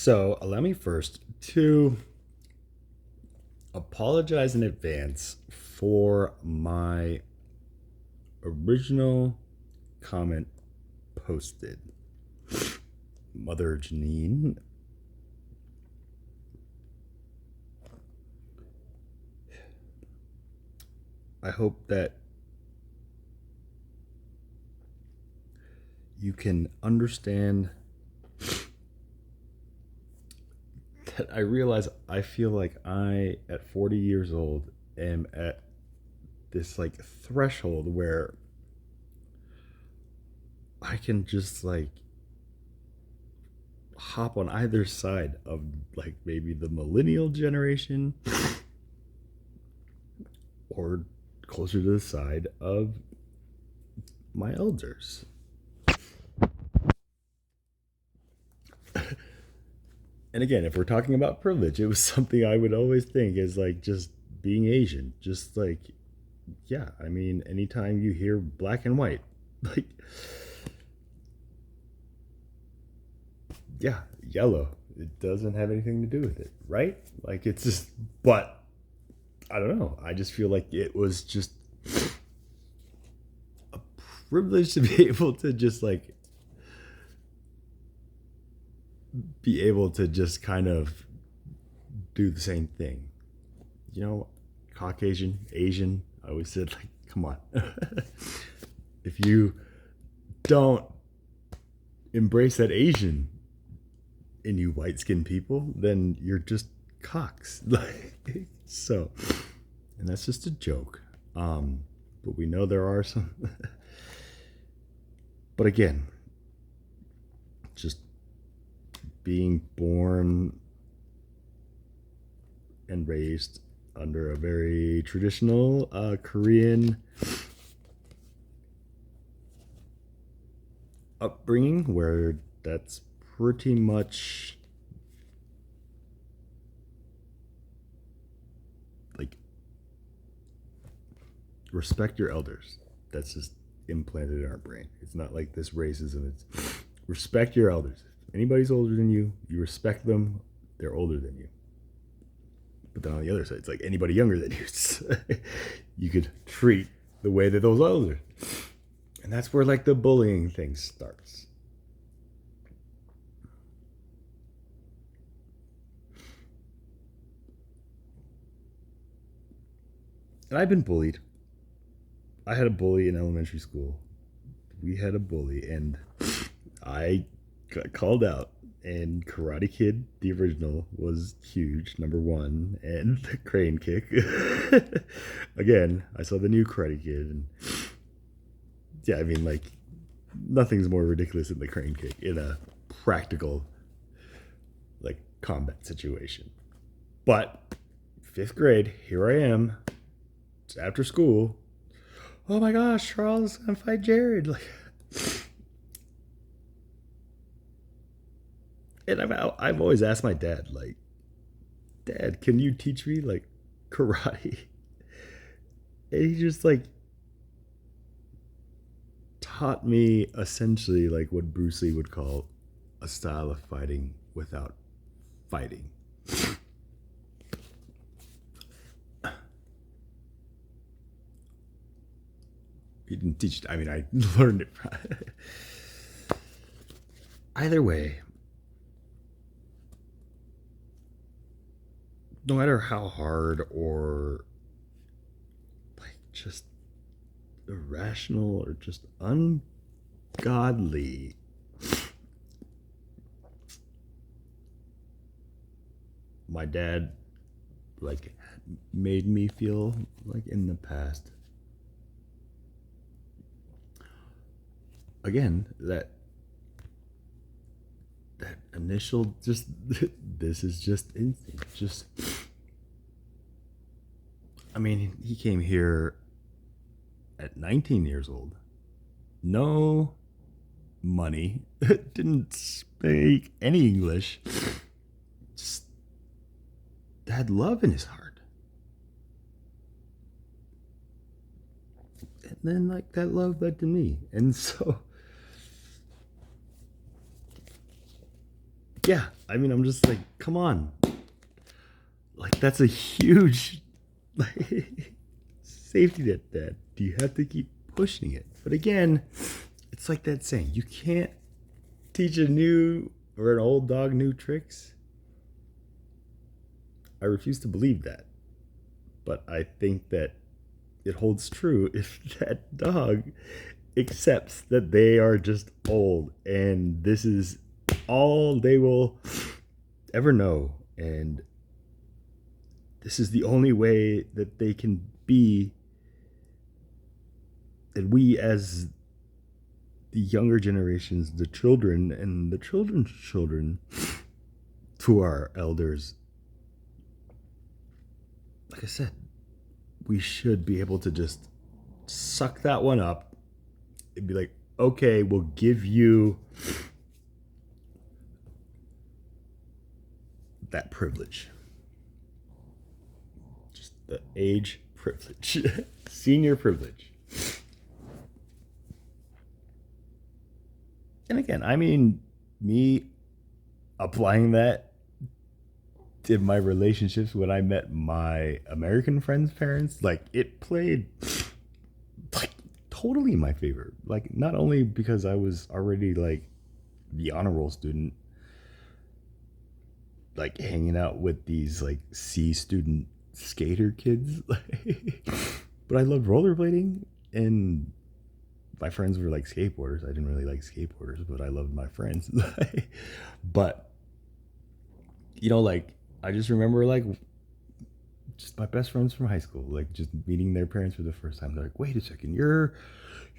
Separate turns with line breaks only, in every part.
So, allow me first to apologize in advance for my original comment posted. Mother Jeanine, I hope that you can understand that I realize I feel like I, at 40 years old, am at this like threshold where I can just like hop on either side of like maybe the millennial generation or closer to the side of my elders. And again, if we're talking about privilege, it was something I would always think is like just being Asian. Just like, yeah, I mean, anytime you hear black and white, like, yeah, yellow. It doesn't have anything to do with it, right? Like, it's just, but I don't know. I just feel like it was just a privilege to be able to just like be able to just kind of do the same thing. You know, Caucasian, Asian. I always said, like, come on. If you don't embrace that Asian in you white skinned people, then you're just cocks. Like, so, and that's just a joke. But we know there are some. But again, just being born and raised under a very traditional Korean upbringing where that's pretty much like respect your elders. That's just implanted in our brain. It's not like this racism. It's respect your elders. If anybody's older than you, you respect them. They're older than you. But then on the other side, it's like anybody younger than you, you could treat the way that those older. And that's where like the bullying thing starts. And I've been bullied. I had a bully in elementary school. We had a bully, and I got called out. And Karate Kid, the original, was huge, number one, and the crane kick. Again, I saw the new Karate Kid, and yeah, I mean, like, nothing's more ridiculous than the crane kick in a practical, like, combat situation. But fifth grade, here I am. It's after school. Oh my gosh, Charles is gonna fight Jared. Like, and I've always asked my dad, like, Dad, can you teach me like karate? And he just like taught me essentially like what Bruce Lee would call a style of fighting without fighting. He didn't teach it. I mean, I learned it. Either way, no matter how hard or like just irrational or just ungodly my dad like made me feel like in the past, again, that initial just this is just instinct. Just, I mean, he came here at 19 years old, no money, didn't speak any English, just had love in his heart. And then like that love led to me. And so yeah, I mean, I'm just like, come on. Like, that's a huge like, safety net, Dad. Do you have to keep pushing it? But again, it's like that saying, you can't teach a new or an old dog new tricks. I refuse to believe that. But I think that it holds true if that dog accepts that they are just old and this is all they will ever know. And this is the only way that they can be. And we, as the younger generations, the children and the children's children, to our elders, like I said, we should be able to just suck that one up and be like, okay, we'll give you that privilege. Just the age privilege, senior privilege. And again, I mean, me applying that to my relationships when I met my American friends' parents, like it played like totally in my favor. Like not only because I was already like the honor roll student, like hanging out with these like C student skater kids, but I loved rollerblading and my friends were like skateboarders. I didn't really like skateboarders, but I loved my friends. But you know, like I just remember like just my best friends from high school, like just meeting their parents for the first time. They're like, "Wait a second, you're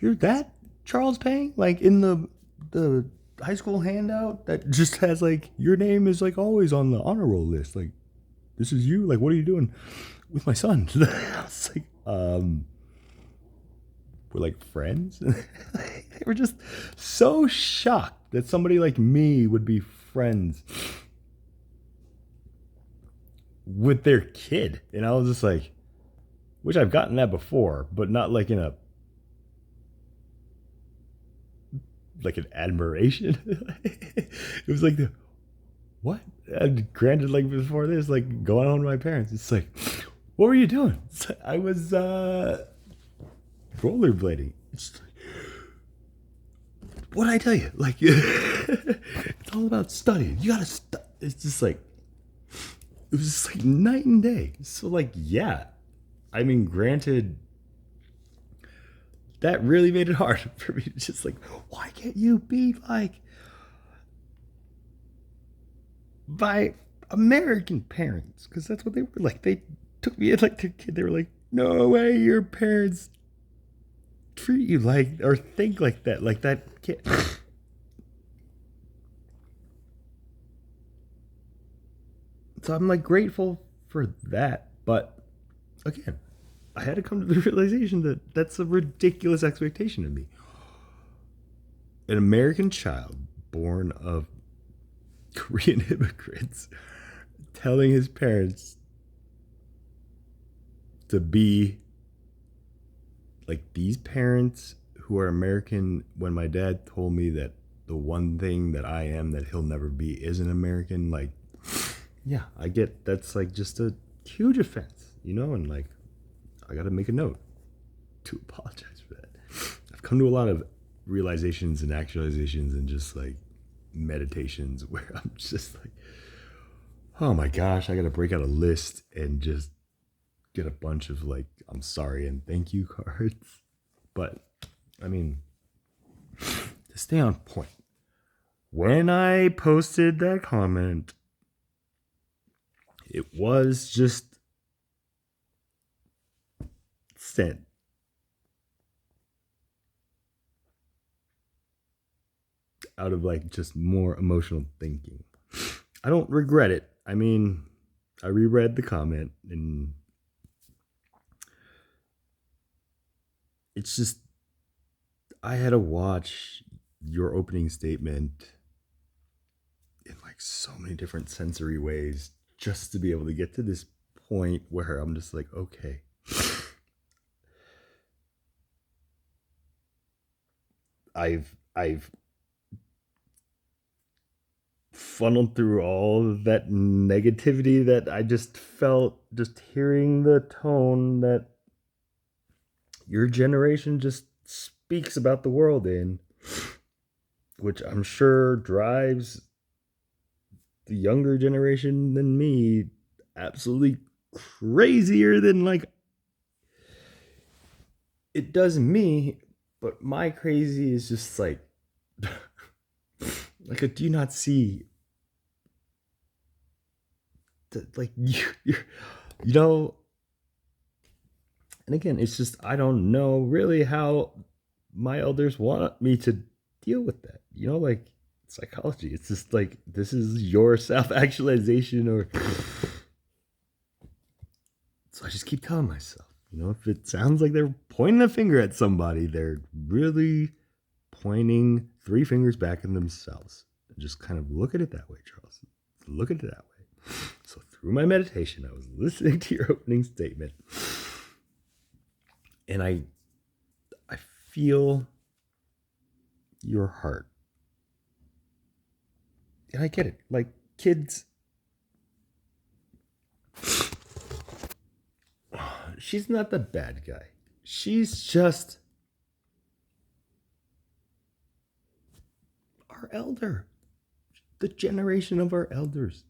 that Charles Pang, like in the high school handout that just has like your name is like always on the honor roll list. Like this is you. Like what are you doing with my son?" I was like, we're like friends. They were just so shocked that somebody like me would be friends with their kid. And I was just like, which I've gotten that before, but not like in a like an admiration. It was like the what? And granted, like before this, like going on with my parents, it's like, what were you doing? Like, I was rollerblading. It's like, what did I tell you? Like, it's all about studying. You gotta study. It's just like, it was just like night and day. So, like, yeah. I mean, granted, that really made it hard for me to just like, why can't you be like by American parents? Because that's what they were like. They took me in like their kid. They were like, no way your parents treat you like or think like that. Like that kid. So I'm like grateful for that. But again, I had to come to the realization that that's a ridiculous expectation of me. An American child born of Korean immigrants telling his parents to be like these parents who are American when my dad told me that the one thing that I am that he'll never be is an American, like yeah, I get that's like just a huge offense, you know, and like I gotta make a note to apologize for that. I've come to a lot of realizations and actualizations and just like meditations where I'm just like, oh my gosh, I gotta break out a list and just get a bunch of like, I'm sorry and thank you cards. But I mean, to stay on point, when I posted that comment, it was just sent. Out of like just more emotional thinking. I don't regret it. I mean, I reread the comment and it's just, I had to watch your opening statement in like so many different sensory ways just to be able to get to this point where I'm just like, okay. I've funneled through all of that negativity that I just felt just hearing the tone that your generation just speaks about the world in, which I'm sure drives the younger generation than me absolutely crazier than like it does me. But my crazy is just like like a do you not see that like you know. And again, it's just I don't know really how my elders want me to deal with that. You know, like psychology. It's just like this is your self-actualization or so I just keep telling myself, you know, if it sounds like they're pointing a finger at somebody, they're really pointing three fingers back at themselves. And just kind of look at it that way, Charles. Look at it that way. So through my meditation, I was listening to your opening statement. And I feel your heart. And I get it. Like kids, she's not the bad guy. She's just our elder, the generation of our elders.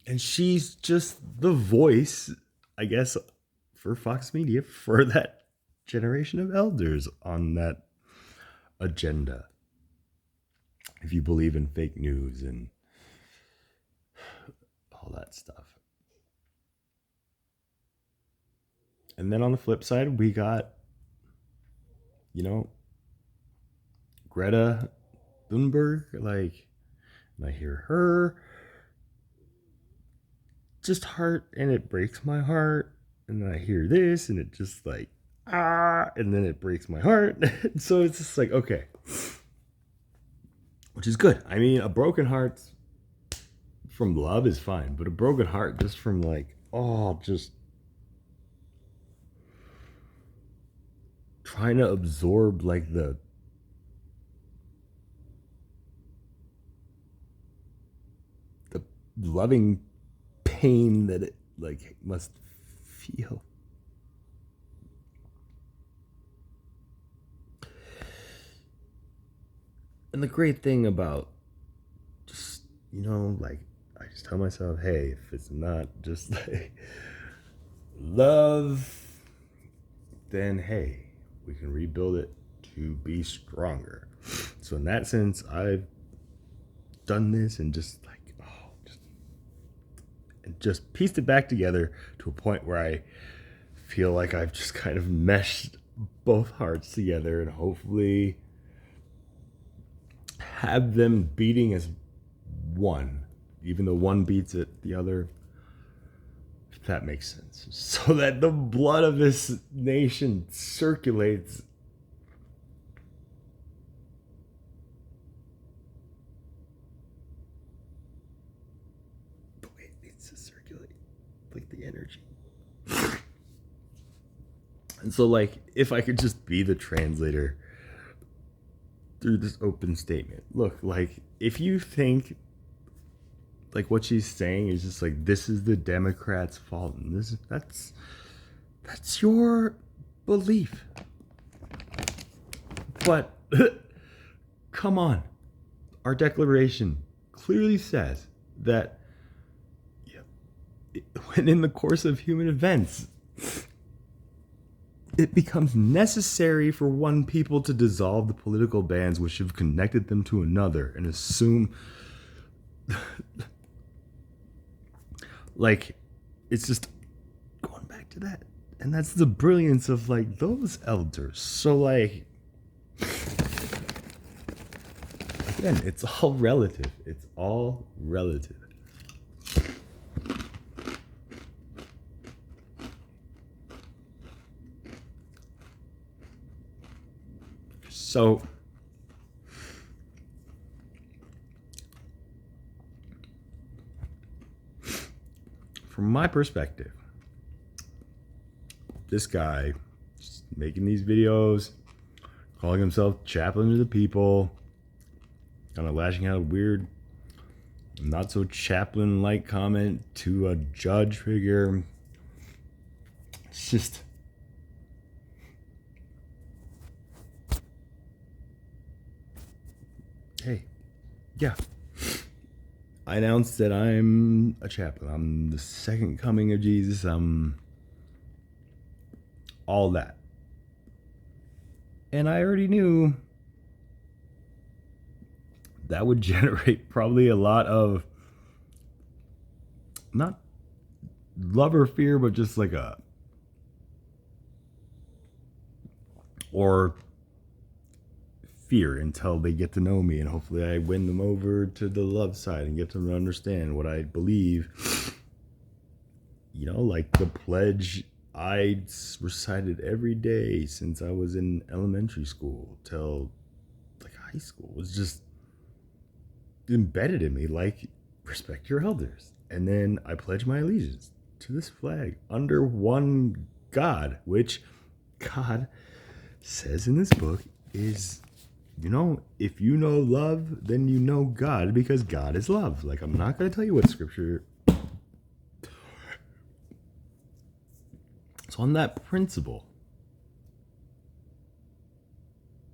And she's just the voice, I guess, for Fox Media, for that generation of elders on that agenda. If you believe in fake news and all that stuff. And then on the flip side, we got, you know, Greta Thunberg, like, and I hear her just heart, and it breaks my heart. And then I hear this, and it just like, and then it breaks my heart. So it's just like, okay. Which is good. I mean, a broken heart from love is fine, but a broken heart just from like, just trying to absorb like the loving pain that it like must feel. And the great thing about just, you know, like I just tell myself, hey, if it's not just like love, then hey, we can rebuild it to be stronger. So in that sense, I've done this and just like, just pieced it back together to a point where I feel like I've just kind of meshed both hearts together and hopefully have them beating as one, even though one beats it, the other, if that makes sense, so that the blood of this nation circulates. The way it needs to circulate, like the energy. And so, like, if I could just be the translator through this open statement. Look, like, if you think like what she's saying is just like this is the Democrats' fault, and that's your belief. But come on, our declaration clearly says that when in the course of human events, it becomes necessary for one people to dissolve the political bands which have connected them to another and assume like it's just going back to that. And that's the brilliance of like those elders. So like again, it's all relative. It's all relative. So from my perspective, this guy just making these videos, calling himself chaplain to the people, kind of lashing out weird not so chaplain-like comment to a judge figure. It's just, hey, yeah. I announced that I'm a chaplain. I'm the second coming of Jesus. I'm all that. And I already knew that would generate probably a lot of, not love or fear, but just like or fear until they get to know me, and hopefully I win them over to the love side and get them to understand what I believe. You know, like the pledge I recited every day since I was in elementary school till like high school was just embedded in me, like respect your elders. And then I pledge my allegiance to this flag under one God, which God says in this book is, you know, if you know love, then you know God, because God is love. Like, I'm not going to tell you what scripture. So on that principle,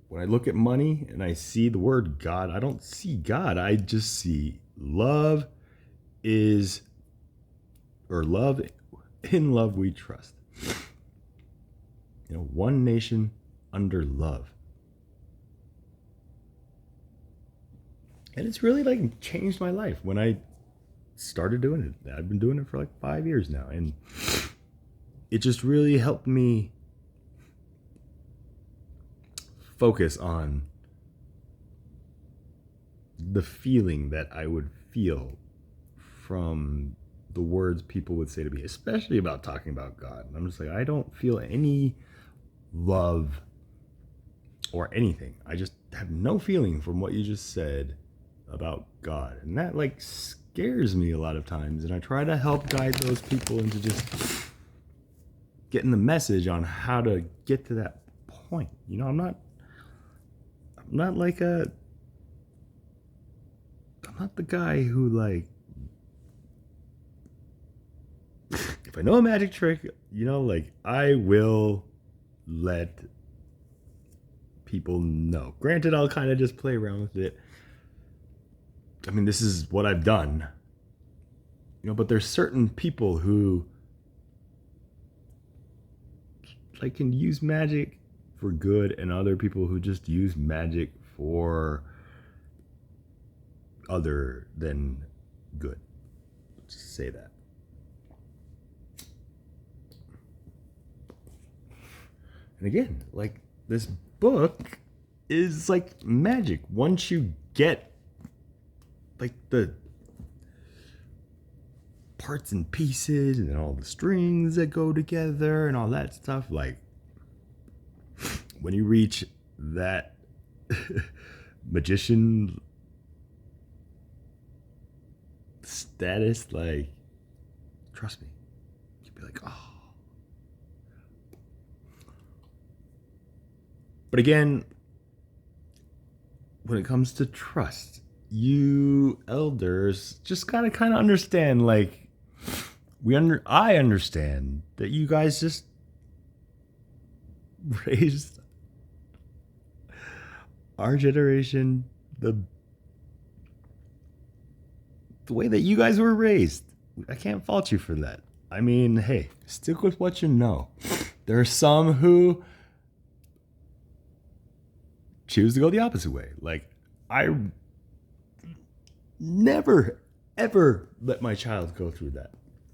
when I look at money and I see the word God, I don't see God. I just see love is, or love, in love we trust. You know, one nation under love. And it's really like changed my life when I started doing it. I've been doing it for like 5 years now. And it just really helped me focus on the feeling that I would feel from the words people would say to me, especially about talking about God. And I'm just like, I don't feel any love or anything. I just have no feeling from what you just said about God. And that like scares me a lot of times. And I try to help guide those people into just getting the message on how to get to that point. You know, I'm not the guy who like, if I know a magic trick, you know, like I will let people know. Granted, I'll kind of just play around with it. I mean, this is what I've done, you know, but there's certain people who like can use magic for good, and other people who just use magic for other than good. Let's just say that. And again, like this book is like magic. Once you get like the parts and pieces and all the strings that go together and all that stuff, like when you reach that magician status, like, trust me, you'll be like, oh. But again, when it comes to trust, you elders just gotta kind of understand, like, I understand that you guys just raised our generation the way that you guys were raised. I can't fault you for that. I mean, hey, stick with what you know. There are some who choose to go the opposite way. Like, I never, ever let my child go through that.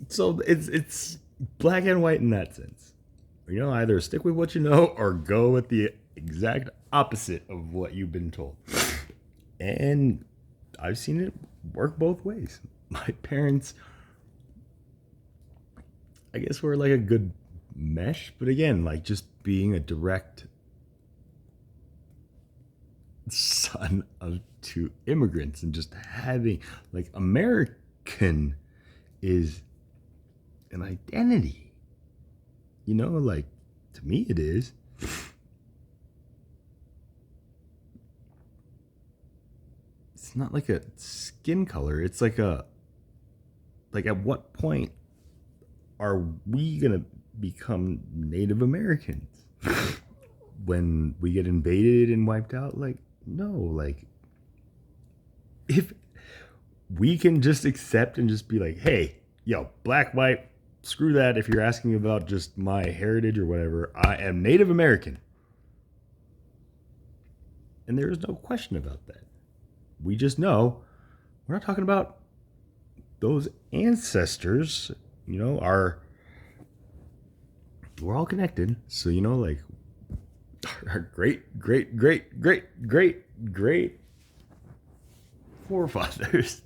So it's black and white in that sense. You know, either stick with what you know or go with the exact opposite of what you've been told. And I've seen it work both ways. My parents, I guess, were like a good mesh, but again, like just being a direct son of two immigrants and just having like American is an identity, you know, like to me it is. it's not like a skin color. It's like at what point are we gonna become Native Americans? When we get invaded and wiped out? Like, no, like, if we can just accept and just be like, hey, yo, black, white, screw that. If you're asking about just my heritage or whatever, I am Native American. And there is no question about that. We just know we're not talking about those ancestors, we're all connected. So, like our great, great, great, great, great, great forefathers.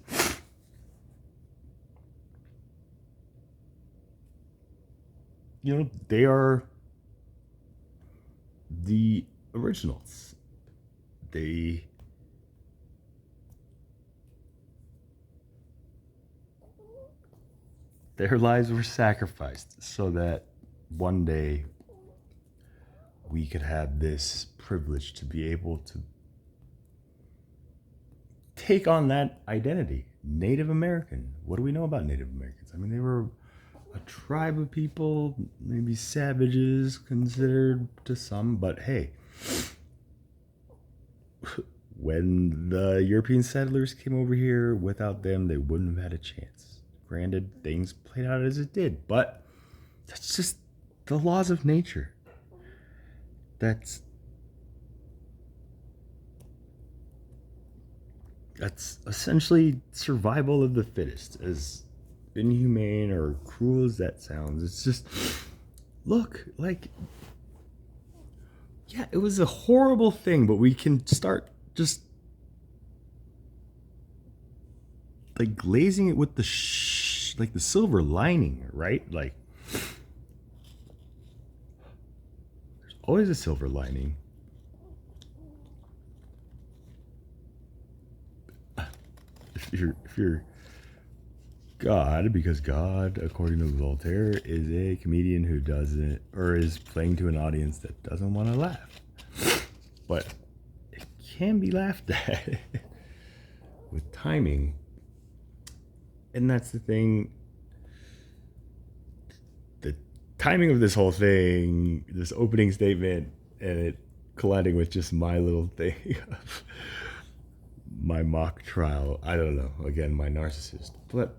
They are the originals. Their lives were sacrificed so that one day we could have this privilege to be able to take on that identity. Native American. What do we know about Native Americans? I mean, they were a tribe of people, maybe savages considered to some, but hey, when the European settlers came over here, without them, they wouldn't have had a chance. Granted, things played out as it did, but that's just the laws of nature. That's essentially survival of the fittest, as inhumane or cruel as that sounds. It's just, look, like, yeah, it was a horrible thing, but we can start just like glazing it with the like the silver lining, right? Like, there's always a silver lining. If you're God, because God, according to Voltaire, is a comedian who doesn't, or is playing to an audience that doesn't want to laugh. But it can be laughed at with timing. And that's the thing. The timing of this whole thing, this opening statement, and it colliding with just my little thing of my mock trial. I don't know. Again, my narcissist. But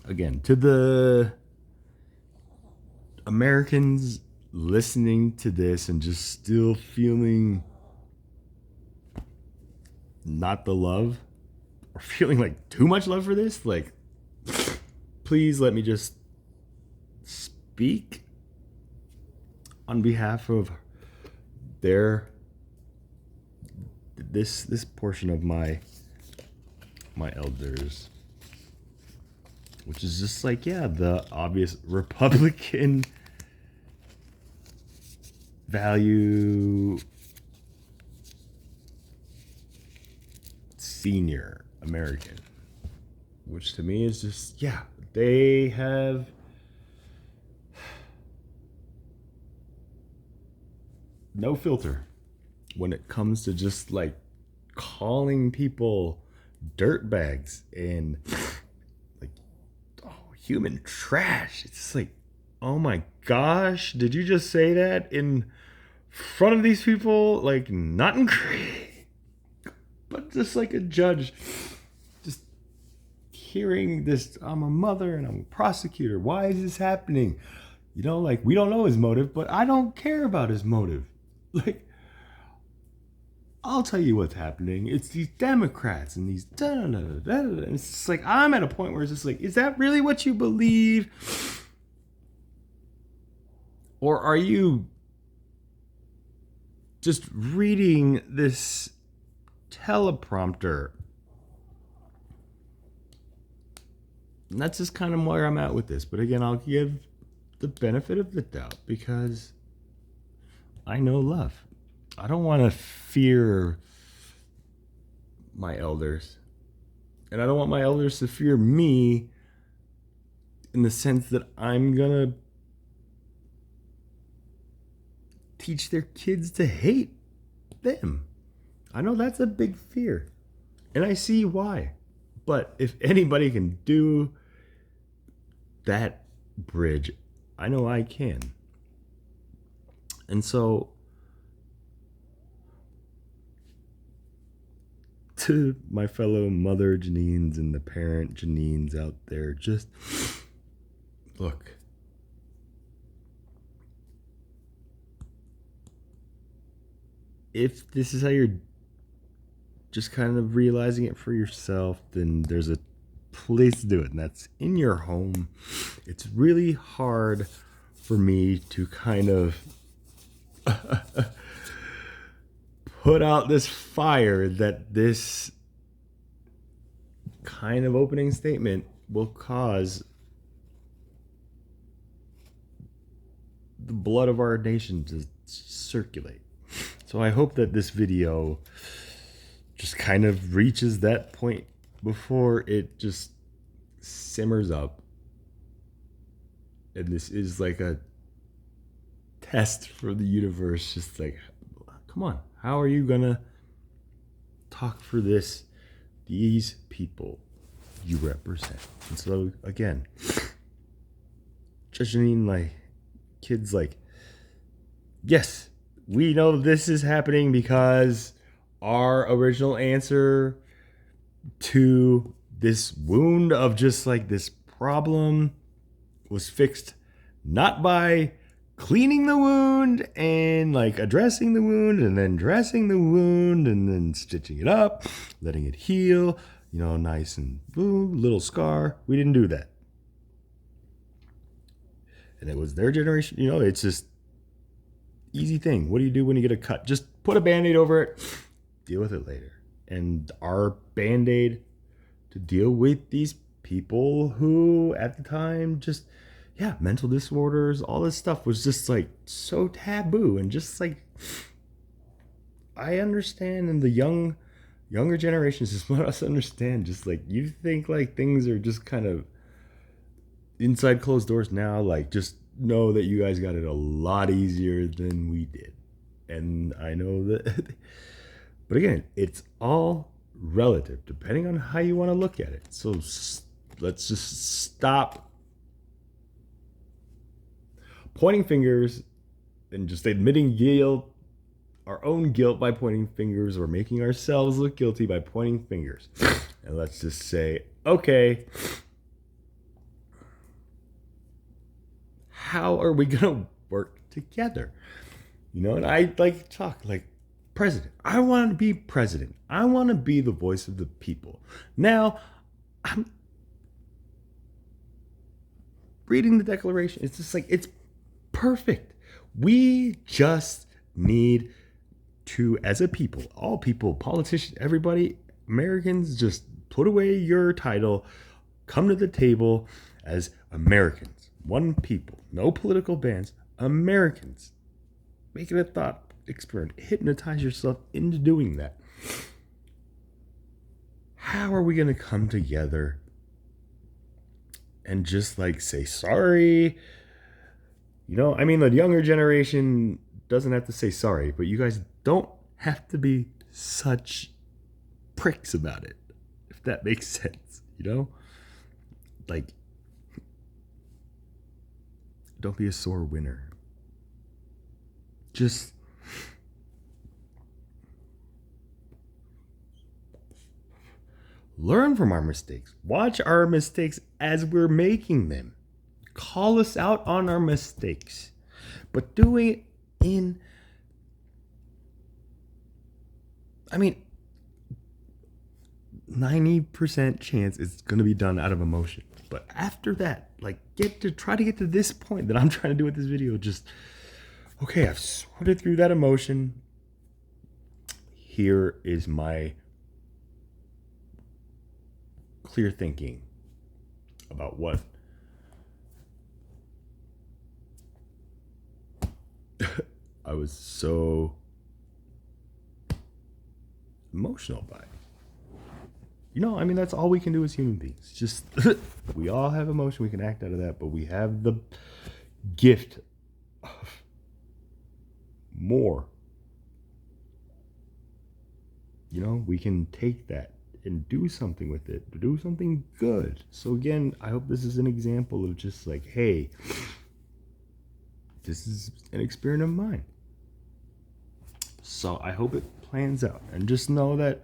again, to the Americans listening to this and just still feeling not the love, or feeling like too much love for this, like, please let me just speak on behalf of this portion of my elders, which is just like, yeah, the obvious Republican value senior American, which to me is just, yeah, they have no filter when it comes to just like calling people dirtbags and like, oh, human trash. It's just like, oh my gosh, did you just say that in front of these people? Like, not in but just like a judge, just hearing this. I'm a mother and I'm a prosecutor. Why is this happening? Like, we don't know his motive, but I don't care about his motive. Like, I'll tell you what's happening. It's these Democrats and these and it's just like, I'm at a point where it's just like, is that really what you believe? Or are you just reading this teleprompter? And that's just kind of where I'm at with this. But again, I'll give the benefit of the doubt because I know love. I don't want to fear my elders. And I don't want my elders to fear me in the sense that I'm going to teach their kids to hate them. I know that's a big fear. And I see why. But if anybody can do that bridge, I know I can. And so, to my fellow mother Jeanines and the parent Jeanines out there, just look. If this is how you're just kind of realizing it for yourself, then there's a place to do it, and that's in your home. It's really hard for me to kind of put out this fire that this kind of opening statement will cause the blood of our nation to circulate. So I hope that this video just kind of reaches that point before it just simmers up. And this is like a test for the universe. Just like, come on, how are you gonna talk for these people you represent? And so again, Jeanine, like, kids, like, yes, we know this is happening because our original answer to this wound of just like this problem was fixed not by cleaning the wound and like addressing the wound and then dressing the wound and then stitching it up, letting it heal, nice and boom, little scar. We didn't do that. And it was their generation, it's just easy thing. What do you do when you get a cut? Just put a Band-Aid over it, deal with it later. And our Band-Aid to deal with these people who at the time just, mental disorders, all this stuff was just like so taboo. And just like, I understand, and the younger generations just want us to understand, just like, you think like things are just kind of inside closed doors now, like, just know that you guys got it a lot easier than we did. And I know that, but again, it's all relative depending on how you want to look at it. So let's just stop pointing fingers and just admitting guilt, our own guilt by pointing fingers, or making ourselves look guilty by pointing fingers. And let's just say, okay, how are we going to work together? And I like to talk like president. I want to be president. I want to be the voice of the people. Now, I'm reading the Declaration. It's just like, it's perfect. We just need to, as a people, all people, politicians, everybody, Americans, just put away your title, come to the table as Americans. One people, no political bands, Americans. Make it a thought experiment. Hypnotize yourself into doing that. How are we going to come together and just like say sorry? The younger generation doesn't have to say sorry, but you guys don't have to be such pricks about it, if that makes sense, Like, don't be a sore winner. Just learn from our mistakes. Watch our mistakes as we're making them. Call us out on our mistakes. But do it in, 90% chance it's going to be done out of emotion. But after that, like, try to get to this point that I'm trying to do with this video. Just, okay, I've sorted through that emotion. Here is my clear thinking about what I was so emotional by. That's all we can do as human beings. Just, we all have emotion. We can act out of that, but we have the gift of more. We can take that and do something with it, do something good. So again, I hope this is an example of just like, hey, this is an experiment of mine. So I hope it plans out, and just know that,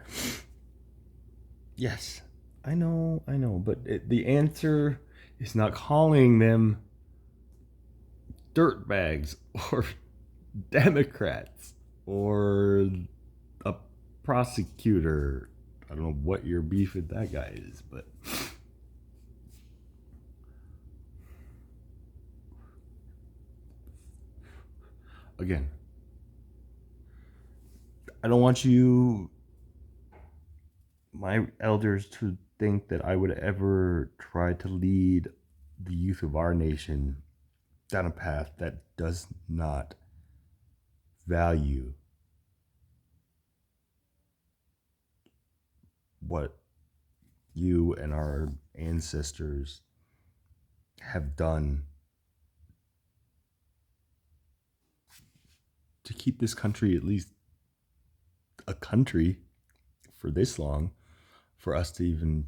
yes, I know, but the answer is not calling them dirtbags or Democrats or a prosecutor. I don't know what your beef with that guy is, but again, I don't want you, my elders, to think that I would ever try to lead the youth of our nation down a path that does not value what you and our ancestors have done to keep this country at least a country for this long, for us to even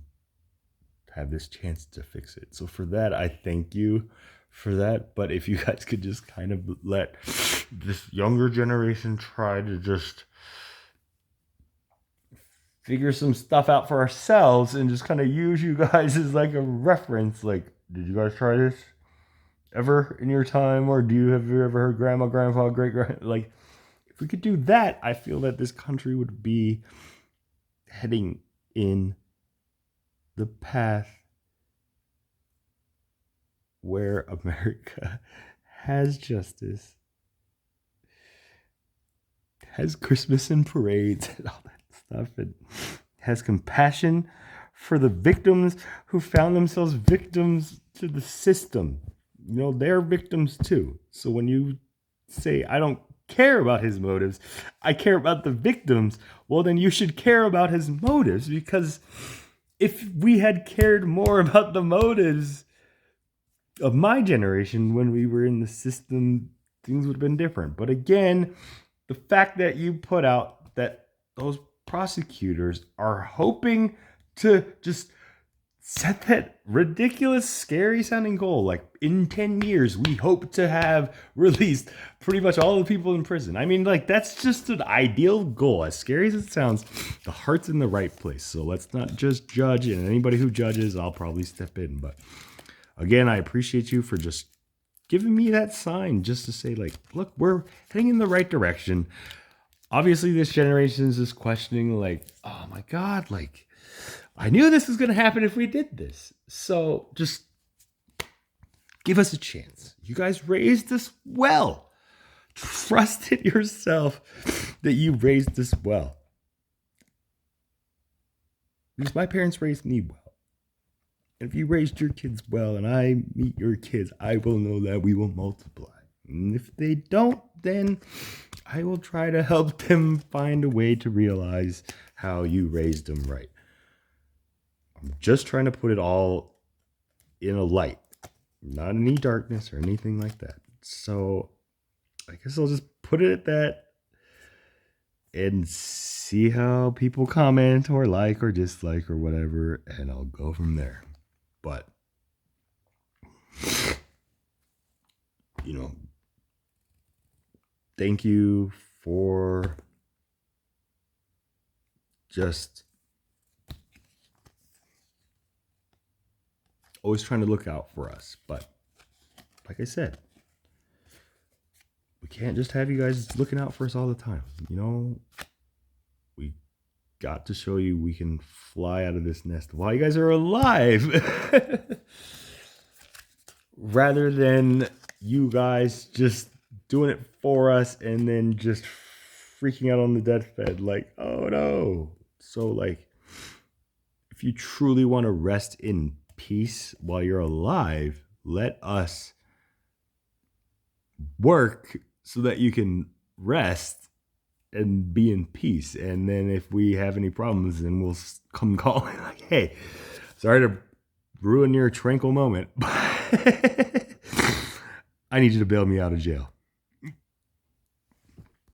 have this chance to fix it. So for that, I thank you for that. But if you guys could just kind of let this younger generation try to just figure some stuff out for ourselves and just kind of use you guys as like a reference. Like, did you guys try this ever in your time? Or have you ever heard grandma, grandpa, great grand? Like, if we could do that, I feel that this country would be heading in the path where America has justice, has Christmas and parades and all that stuff, and has compassion for the victims who found themselves victims to the system. You know, they're victims too. So when you say, I don't care about his motives, I care about the victims, well, then you should care about his motives, because if we had cared more about the motives of my generation when we were in the system, things would have been different. But again, the fact that you put out that those prosecutors are hoping to just set that ridiculous, scary sounding goal, like in 10 years, we hope to have released pretty much all the people in prison. I mean, like, that's just an ideal goal. As scary as it sounds, the heart's in the right place. So let's not just judge, and anybody who judges, I'll probably step in. But again, I appreciate you for just giving me that sign, just to say, like, look, we're heading in the right direction. Obviously, this generation is just questioning, like, oh my God, like, I knew this was going to happen if we did this. So just give us a chance. You guys raised us well. Trust in yourself that you raised us well. Because my parents raised me well. And if you raised your kids well and I meet your kids, I will know that we will multiply. And if they don't, then I will try to help them find a way to realize how you raised them right. I'm just trying to put it all in a light, not any darkness or anything like that. So I guess I'll just put it at that and see how people comment or like or dislike or whatever, and I'll go from there. But, you know, thank you for just always trying to look out for us. But like I said, we can't just have you guys looking out for us all the time. You know, we got to show you we can fly out of this nest while you guys are alive. Rather than you guys just doing it for us and then just freaking out on the deathbed like, oh no. So, like, if you truly want to rest in peace while you're alive, let us work so that you can rest and be in peace. And then if we have any problems, then we'll come calling like, hey, sorry to ruin your tranquil moment, but I need you to bail me out of jail.